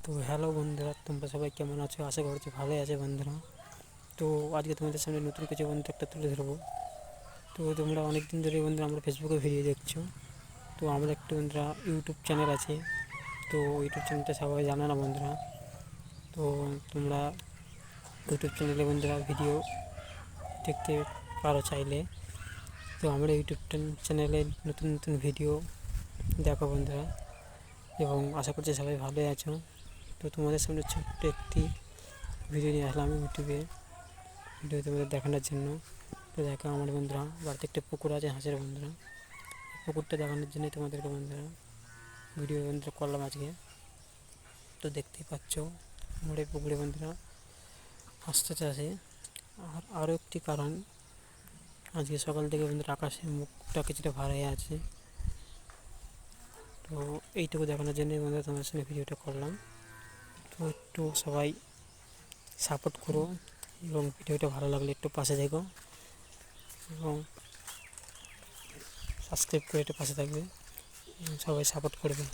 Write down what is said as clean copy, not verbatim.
তো হ্যালো বন্ধুরা, তোমরা সবাই কেমন আছো? আশা করছি ভালোই আছে বন্ধুরা। তো আজকে তোমাদের সামনে নতুন কিছু বন্ধু একটা তুলে ধরবো। তো তোমরা অনেক দিন ধরে বন্ধুরা আমরা ফেসবুকে ভিডিও দেখছো। তো আমাদের একটা বন্ধুরা ইউটিউব চ্যানেল আছে। তো ইউটিউব চ্যানেলটা সবাই জানে না বন্ধুরা। তো তোমরা ইউটিউব চ্যানেলে বন্ধুরা ভিডিও দেখতে পারো চাইলে। তো আমরা ইউটিউব চ্যানেলে নতুন নতুন ভিডিও দেখো বন্ধুরা, এবং আশা করছি সবাই ভালোই আছো। তো তোমাদের সামনে ছোট্ট একটি ভিডিও নিয়ে আসলাম ইউটিউবে, ভিডিও তোমাদের দেখানোর জন্য। তো দেখো আমার বন্ধুরা, বাড়িতে একটা পুকুর আছে হাঁসের বন্ধুরা। পুকুরটা দেখানোর জন্যই তোমাদেরকে বন্ধুরা ভিডিও বন্ধুরা করলাম আজকে। তো দেখতেই পাচ্ছ আমার এই পুকুরে বন্ধুরা হাঁসটা চাষে। আর আরও একটি কারণ, আজকে সকাল থেকে বন্ধুরা আকাশে মুখটা কিছুটা ভার হয়ে আছে। তো এইটুকু দেখানোর জন্যই বন্ধুরা তোমাদের সঙ্গে ভিডিওটা করলাম। তো একটু সবাই সাপোর্ট করো, এবং ভিডিওটা ভালো লাগলে একটু পাশে দেখো এবং সাবস্ক্রাইব করে একটু পাশে থাকবে, সবাই সাপোর্ট করবে।